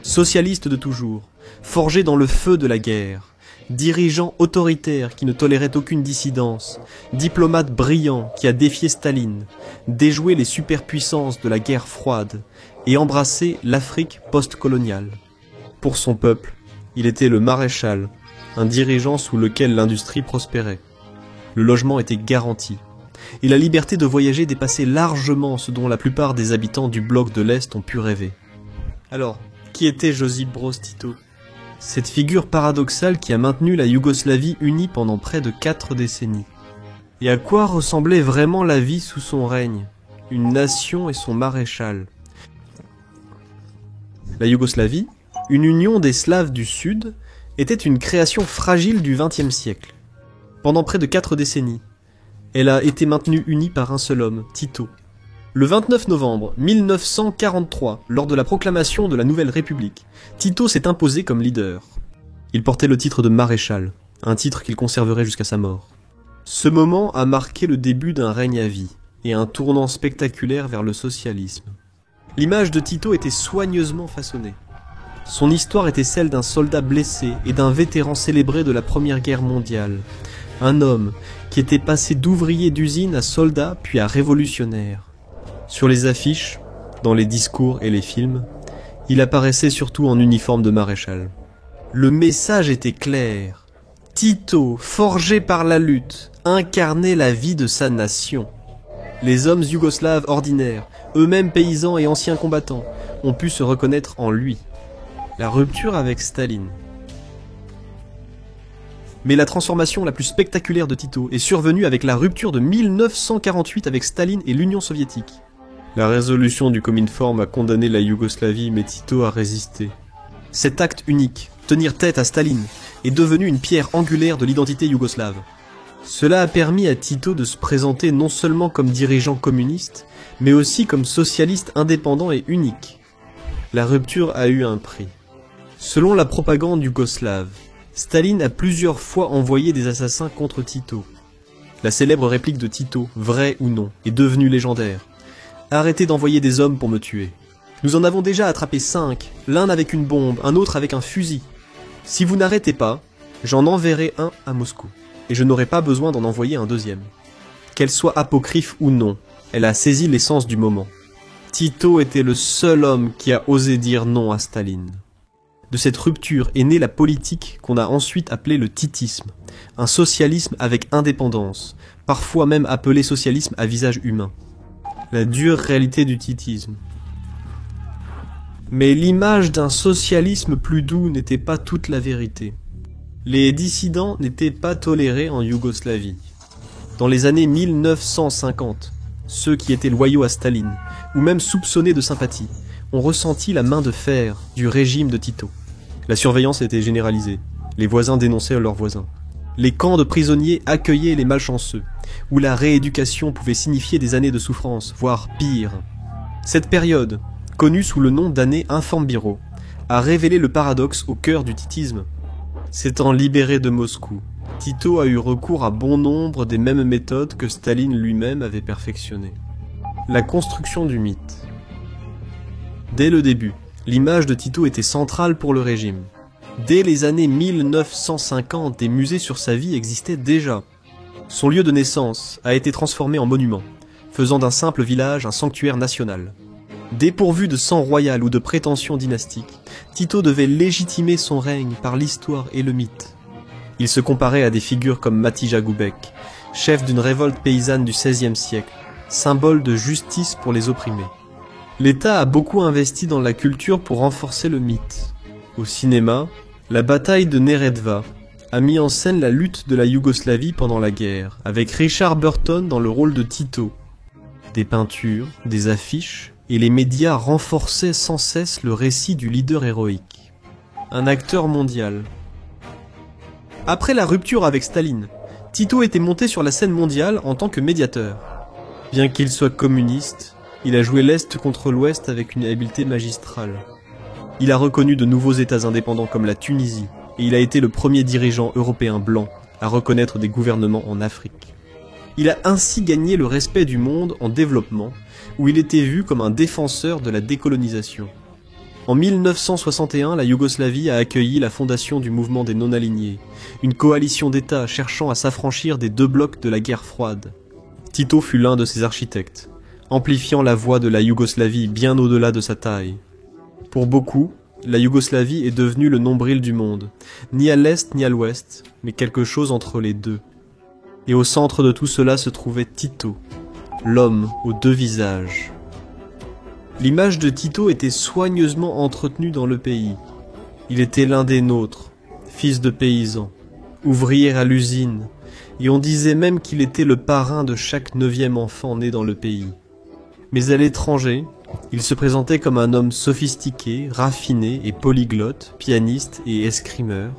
Socialiste de toujours, forgé dans le feu de la guerre, dirigeant autoritaire qui ne tolérait aucune dissidence, diplomate brillant qui a défié Staline, déjoué les superpuissances de la guerre froide et embrassé l'Afrique post-coloniale. Pour son peuple, il était le maréchal, un dirigeant sous lequel l'industrie prospérait. Le logement était garanti, et la liberté de voyager dépassait largement ce dont la plupart des habitants du bloc de l'Est ont pu rêver. Alors, qui était Josip Broz Tito ? Cette figure paradoxale qui a maintenu la Yougoslavie unie pendant près de 4 décennies. Et à quoi ressemblait vraiment la vie sous son règne ? Une nation et son maréchal. La Yougoslavie, une union des Slaves du Sud, était une création fragile du XXe siècle. Pendant près de 4 décennies, elle a été maintenue unie par un seul homme, Tito. Le 29 novembre 1943, lors de la proclamation de la Nouvelle République, Tito s'est imposé comme leader. Il portait le titre de maréchal, un titre qu'il conserverait jusqu'à sa mort. Ce moment a marqué le début d'un règne à vie, et un tournant spectaculaire vers le socialisme. L'image de Tito était soigneusement façonnée. Son histoire était celle d'un soldat blessé et d'un vétéran célébré de la Première Guerre mondiale. Un homme qui était passé d'ouvrier d'usine à soldat puis à révolutionnaire. Sur les affiches, dans les discours et les films, il apparaissait surtout en uniforme de maréchal. Le message était clair. Tito, forgé par la lutte, incarnait la vie de sa nation. Les hommes yougoslaves ordinaires, eux-mêmes paysans et anciens combattants, ont pu se reconnaître en lui. La rupture avec Staline. Mais la transformation la plus spectaculaire de Tito est survenue avec la rupture de 1948 avec Staline et l'Union soviétique. La résolution du Cominform a condamné la Yougoslavie, mais Tito a résisté. Cet acte unique, tenir tête à Staline, est devenu une pierre angulaire de l'identité yougoslave. Cela a permis à Tito de se présenter non seulement comme dirigeant communiste, mais aussi comme socialiste indépendant et unique. La rupture a eu un prix. Selon la propagande yougoslave, Staline a plusieurs fois envoyé des assassins contre Tito. La célèbre réplique de Tito, vraie ou non, est devenue légendaire. Arrêtez d'envoyer des hommes pour me tuer. Nous en avons déjà attrapé 5, l'un avec une bombe, un autre avec un fusil. Si vous n'arrêtez pas, j'en enverrai un à Moscou, et je n'aurai pas besoin d'en envoyer un deuxième. Qu'elle soit apocryphe ou non, elle a saisi l'essence du moment. Tito était le seul homme qui a osé dire non à Staline. De cette rupture est née la politique qu'on a ensuite appelée le titisme, un socialisme avec indépendance, parfois même appelé socialisme à visage humain. La dure réalité du titisme. Mais l'image d'un socialisme plus doux n'était pas toute la vérité. Les dissidents n'étaient pas tolérés en Yougoslavie. Dans les années 1950, ceux qui étaient loyaux à Staline, ou même soupçonnés de sympathie, ont ressenti la main de fer du régime de Tito. La surveillance était généralisée. Les voisins dénonçaient leurs voisins. Les camps de prisonniers accueillaient les malchanceux, où la rééducation pouvait signifier des années de souffrance, voire pire. Cette période, connue sous le nom d'année Informbiro, a révélé le paradoxe au cœur du titisme. S'étant libéré de Moscou, Tito a eu recours à bon nombre des mêmes méthodes que Staline lui-même avait perfectionnées. La construction du mythe. Dès le début, l'image de Tito était centrale pour le régime. Dès les années 1950, des musées sur sa vie existaient déjà. Son lieu de naissance a été transformé en monument, faisant d'un simple village un sanctuaire national. Dépourvu de sang royal ou de prétentions dynastiques, Tito devait légitimer son règne par l'histoire et le mythe. Il se comparait à des figures comme Matija Gubek, chef d'une révolte paysanne du XVIe siècle, symbole de justice pour les opprimés. L'État a beaucoup investi dans la culture pour renforcer le mythe. Au cinéma, la bataille de Neretva a mis en scène la lutte de la Yougoslavie pendant la guerre, avec Richard Burton dans le rôle de Tito. Des peintures, des affiches, et les médias renforçaient sans cesse le récit du leader héroïque. Un acteur mondial. Après la rupture avec Staline, Tito était monté sur la scène mondiale en tant que médiateur. Bien qu'il soit communiste, il a joué l'Est contre l'Ouest avec une habileté magistrale. Il a reconnu de nouveaux États indépendants comme la Tunisie, et il a été le premier dirigeant européen blanc à reconnaître des gouvernements en Afrique. Il a ainsi gagné le respect du monde en développement, où il était vu comme un défenseur de la décolonisation. En 1961, la Yougoslavie a accueilli la fondation du mouvement des non-alignés, une coalition d'États cherchant à s'affranchir des deux blocs de la guerre froide. Tito fut l'un de ses architectes, amplifiant la voix de la Yougoslavie bien au-delà de sa taille. Pour beaucoup, la Yougoslavie est devenue le nombril du monde, ni à l'est ni à l'ouest, mais quelque chose entre les deux. Et au centre de tout cela se trouvait Tito, l'homme aux deux visages. L'image de Tito était soigneusement entretenue dans le pays. Il était l'un des nôtres, fils de paysan, ouvrier à l'usine, et on disait même qu'il était le parrain de chaque 9e enfant né dans le pays. Mais à l'étranger, il se présentait comme un homme sophistiqué, raffiné et polyglotte, pianiste et escrimeur.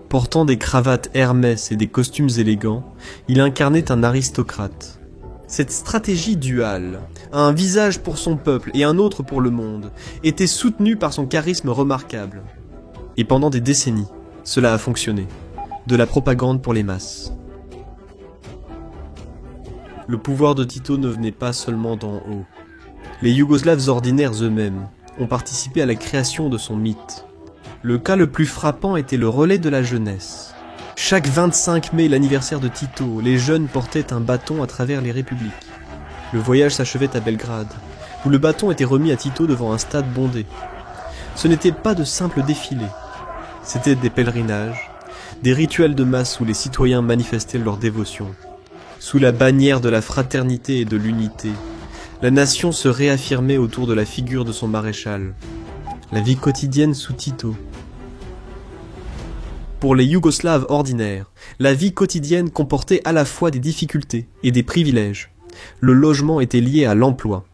Portant des cravates Hermès et des costumes élégants, il incarnait un aristocrate. Cette stratégie duale, un visage pour son peuple et un autre pour le monde, était soutenue par son charisme remarquable. Et pendant des décennies, cela a fonctionné. De la propagande pour les masses. Le pouvoir de Tito ne venait pas seulement d'en haut. Les Yougoslaves ordinaires eux-mêmes ont participé à la création de son mythe. Le cas le plus frappant était le relais de la jeunesse. Chaque 25 mai, l'anniversaire de Tito, les jeunes portaient un bâton à travers les républiques. Le voyage s'achevait à Belgrade, où le bâton était remis à Tito devant un stade bondé. Ce n'était pas de simples défilés, c'était des pèlerinages, des rituels de masse où les citoyens manifestaient leur dévotion. Sous la bannière de la fraternité et de l'unité, la nation se réaffirmait autour de la figure de son maréchal. La vie quotidienne sous Tito. Pour les Yougoslaves ordinaires, la vie quotidienne comportait à la fois des difficultés et des privilèges. Le logement était lié à l'emploi.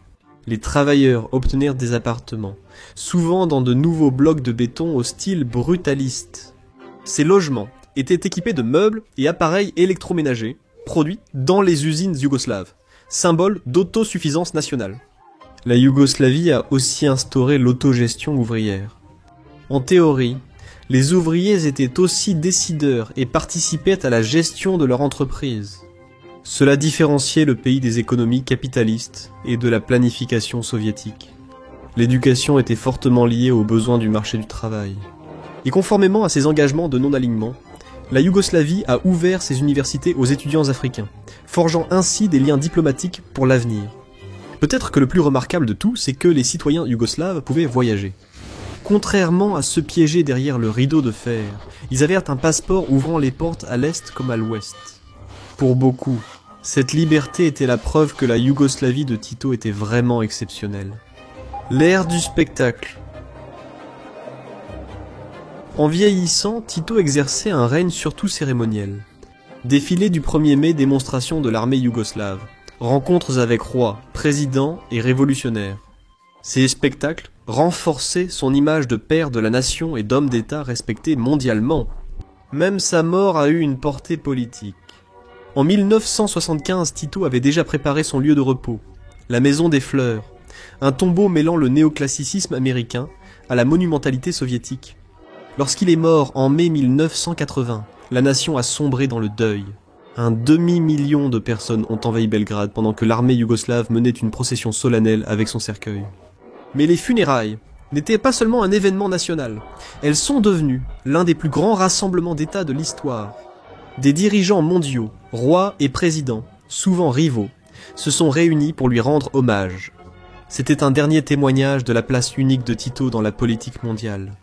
Les travailleurs obtenaient des appartements, souvent dans de nouveaux blocs de béton au style brutaliste. Ces logements étaient équipés de meubles et appareils électroménagers, produits dans les usines yougoslaves, symbole d'autosuffisance nationale. La Yougoslavie a aussi instauré l'autogestion ouvrière. En théorie, les ouvriers étaient aussi décideurs et participaient à la gestion de leur entreprise. Cela différenciait le pays des économies capitalistes et de la planification soviétique. L'éducation était fortement liée aux besoins du marché du travail. Et conformément à ses engagements de non-alignement, la Yougoslavie a ouvert ses universités aux étudiants africains, forgeant ainsi des liens diplomatiques pour l'avenir. Peut-être que le plus remarquable de tout, c'est que les citoyens yougoslaves pouvaient voyager. Contrairement à ceux piégés derrière le rideau de fer, ils avaient un passeport ouvrant les portes à l'est comme à l'ouest. Pour beaucoup, cette liberté était la preuve que la Yougoslavie de Tito était vraiment exceptionnelle. L'ère du spectacle. En vieillissant, Tito exerçait un règne surtout cérémoniel. Défilé du 1er mai, démonstration de l'armée yougoslave. Rencontres avec rois, présidents et révolutionnaires. Ces spectacles renforçaient son image de père de la nation et d'homme d'État respecté mondialement. Même sa mort a eu une portée politique. En 1975, Tito avait déjà préparé son lieu de repos, la Maison des Fleurs, un tombeau mêlant le néoclassicisme américain à la monumentalité soviétique. Lorsqu'il est mort en mai 1980, la nation a sombré dans le deuil. Un demi-million de personnes ont envahi Belgrade pendant que l'armée yougoslave menait une procession solennelle avec son cercueil. Mais les funérailles n'étaient pas seulement un événement national. Elles sont devenues l'un des plus grands rassemblements d'États de l'histoire. Des dirigeants mondiaux, rois et présidents, souvent rivaux, se sont réunis pour lui rendre hommage. C'était un dernier témoignage de la place unique de Tito dans la politique mondiale.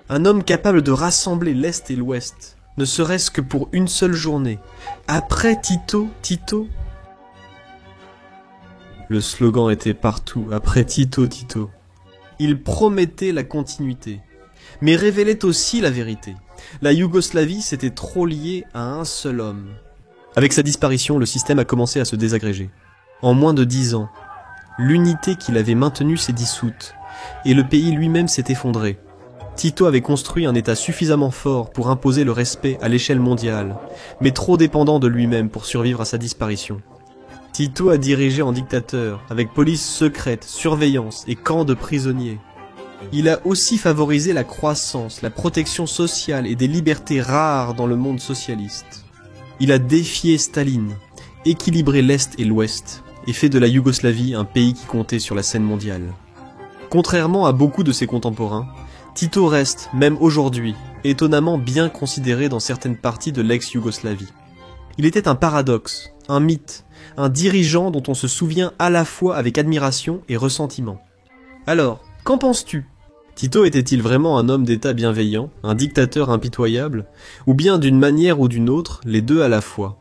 Un homme capable de rassembler l'Est et l'Ouest, ne serait-ce que pour une seule journée. Après Tito, Tito. Le slogan était partout, après Tito, Tito. Il promettait la continuité, mais révélait aussi la vérité. La Yougoslavie s'était trop liée à un seul homme. Avec sa disparition, le système a commencé à se désagréger. En moins de 10 ans, l'unité qu'il avait maintenue s'est dissoute, et le pays lui-même s'est effondré. Tito avait construit un État suffisamment fort pour imposer le respect à l'échelle mondiale, mais trop dépendant de lui-même pour survivre à sa disparition. Tito a dirigé en dictateur, avec police secrète, surveillance et camps de prisonniers. Il a aussi favorisé la croissance, la protection sociale et des libertés rares dans le monde socialiste. Il a défié Staline, équilibré l'Est et l'Ouest, et fait de la Yougoslavie un pays qui comptait sur la scène mondiale. Contrairement à beaucoup de ses contemporains, Tito reste, même aujourd'hui, étonnamment bien considéré dans certaines parties de l'ex-Yougoslavie. Il était un paradoxe, un mythe, un dirigeant dont on se souvient à la fois avec admiration et ressentiment. Alors, qu'en penses-tu ? Tito était-il vraiment un homme d'État bienveillant, un dictateur impitoyable, ou bien d'une manière ou d'une autre, les deux à la fois ?